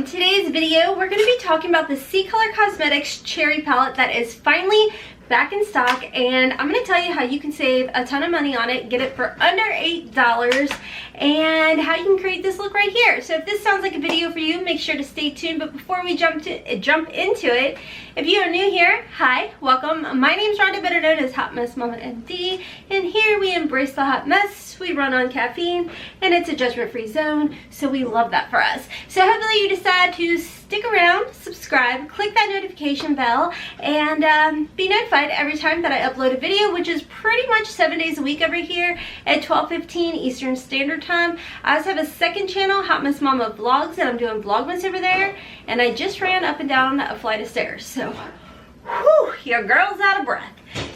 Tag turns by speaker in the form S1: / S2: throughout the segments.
S1: Today's video, we're going to be talking about the CColor Cosmetics Cherry Palette that is finally back in stock, and I'm going to tell you how you can save a ton of money on it, get it for under $8, and how you can create this look right here. So if this sounds like a video for you, make sure to stay tuned. But before we jump into it, if you are new here, hi, welcome. My name is Rhonda, better known as Hotmessmommabusiness, and here we embrace the hot mess. We run on caffeine, and it's a judgment-free zone, so we love that for us. So hopefully you decide to stick around, subscribe, click that notification bell, and be notified every time that I upload a video, which is pretty much 7 days a week over here at 12:15 Eastern Standard Time. I also have a second channel, Hotmess Momma Vlogs, and I'm doing Vlogmas over there, and I just ran up and down a flight of stairs, so whew, your girl's out of breath.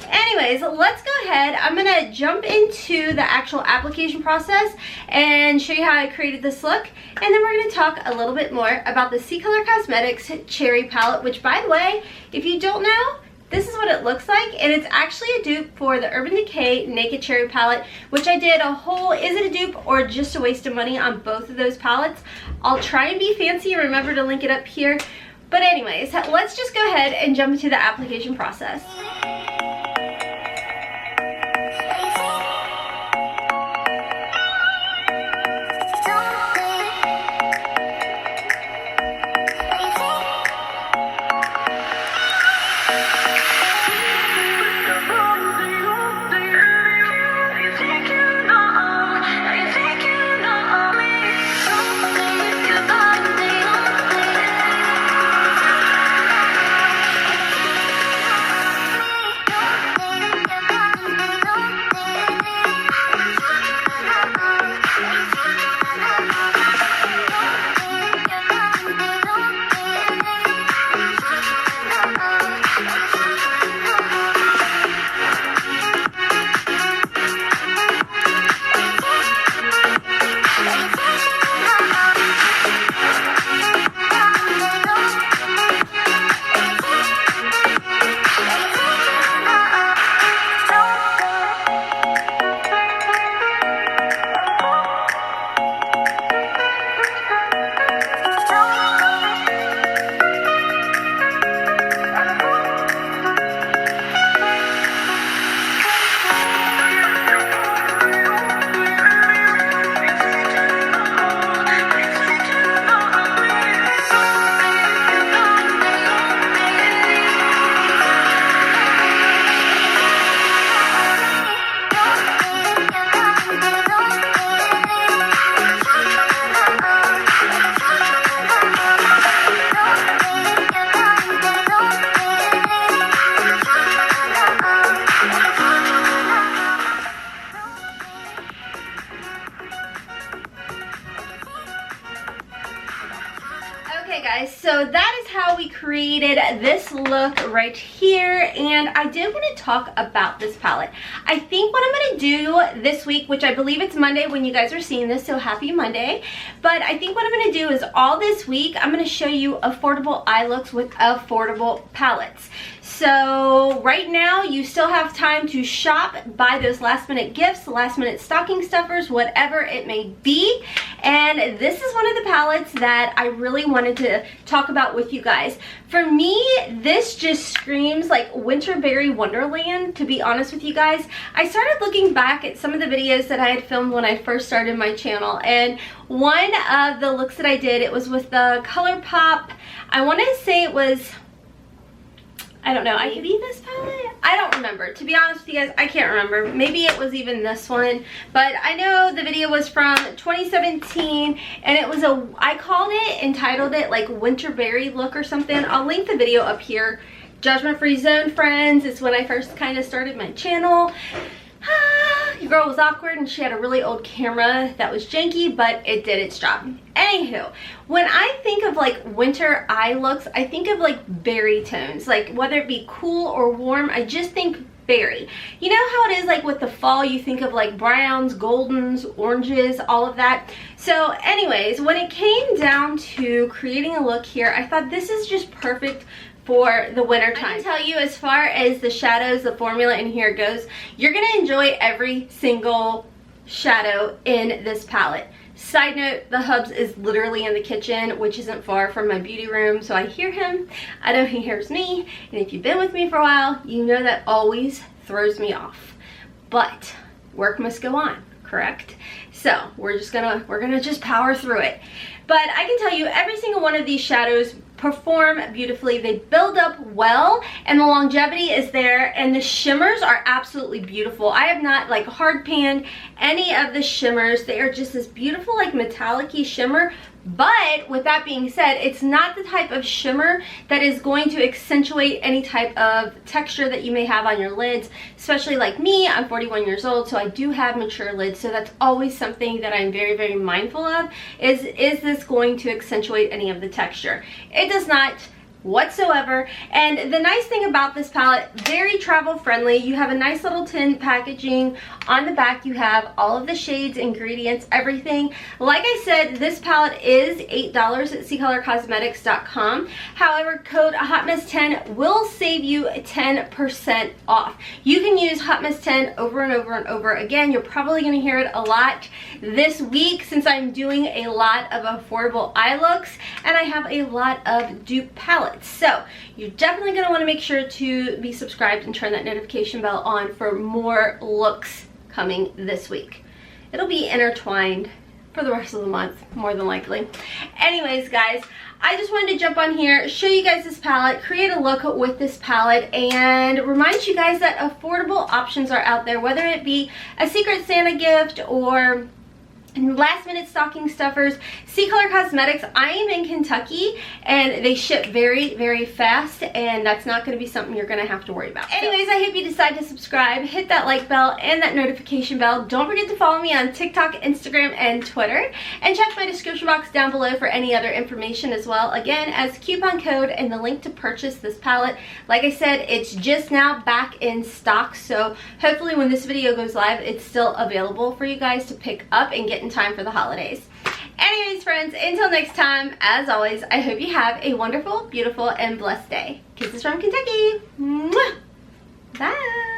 S1: Anyways, let's go ahead. I'm gonna jump into the actual application process and show you how I created this look, and then we're gonna talk a little bit more about the CColor Cosmetics Cherry Palette, which, by the way, if you don't know, this is what it looks like, and it's actually a dupe for the Urban Decay Naked Cherry Palette, which I did a whole, is it a dupe or just a waste of money on both of those palettes. I'll try and be fancy, remember to link it up here. But anyways, let's just go ahead and jump into the application process. Okay guys, so that is how we created this look right here, and I did want to talk about this palette. I think what I'm going to do this week, which I believe it's Monday when you guys are seeing this, so happy Monday, but I think what I'm going to do is all this week I'm going to show you affordable eye looks with affordable palettes. So right now you still have time to shop, buy those last minute gifts, last minute stocking stuffers, whatever it may be. And this is one of the palettes that I really wanted to talk about with you guys. For me, this just screams like Winterberry Wonderland, to be honest with you guys. I started looking back at some of the videos that I had filmed when I first started my channel, and one of the looks that I did, it was with the ColourPop. I want to say it was, I don't know, I could be this palette? I don't remember. To be honest with you guys, I can't remember. Maybe it was even this one. But I know the video was from 2017, and it was I called it, entitled it like Winterberry look or something. I'll link the video up here. Judgment Free Zone, friends. It's when I first kind of started my channel. Your girl was awkward and she had a really old camera that was janky, but it did its job. Anywho, when I think of like winter eye looks, I think of like berry tones, like whether it be cool or warm, I just think berry. You know how it is like with the fall, you think of like browns, goldens, oranges, all of that. So anyways, when it came down to creating a look here, I thought this is just perfect for the winter time. I can tell you, as far as the shadows, the formula in here goes, you're gonna enjoy every single shadow in this palette. Side note, the hubs is literally in the kitchen, which isn't far from my beauty room, so I hear him. I know he hears me, and if you've been with me for a while, you know that always throws me off. But work must go on, correct? So we're gonna just power through it. But I can tell you, every single one of these shadows perform beautifully. They build up well, and the longevity is there, and the shimmers are absolutely beautiful. I have not like hard panned any of the shimmers. They are just this beautiful like metallic-y shimmer. But with that being said, it's not the type of shimmer that is going to accentuate any type of texture that you may have on your lids, especially like me. I'm 41 years old, so I do have mature lids, so that's always something that I'm very, very mindful of, is this going to accentuate any of the texture? It does not whatsoever. And the nice thing about this palette, very travel friendly. You have a nice little tin packaging. On the back you have all of the shades, ingredients, everything. Like I said, this palette is $8 at CColorCosmetics.com. However, code HOTMESS10 will save you 10% off. You can use HOTMESS10 over and over and over again. You're probably going to hear it a lot this week since I'm doing a lot of affordable eye looks and I have a lot of dupe palettes. So you're definitely going to want to make sure to be subscribed and turn that notification bell on for more looks coming this week. It'll be intertwined for the rest of the month, more than likely. Anyways, guys, I just wanted to jump on here, show you guys this palette, create a look with this palette, and remind you guys that affordable options are out there, whether it be a Secret Santa gift or last minute stocking stuffers. CColor Cosmetics, I am in Kentucky and they ship very, very fast, and that's not going to be something you're going to have to worry about. Anyways, I hope you decide to subscribe, hit that like bell and that notification bell. Don't forget to follow me on TikTok, Instagram, and Twitter, and check my description box down below for any other information as well, again as coupon code and the link to purchase this palette. Like I said, it's just now back in stock, so hopefully when this video goes live it's still available for you guys to pick up and get in time for the holidays. Anyways, friends, until next time, as always, I hope you have a wonderful, beautiful, and blessed day. Kisses from Kentucky. Mwah! Bye.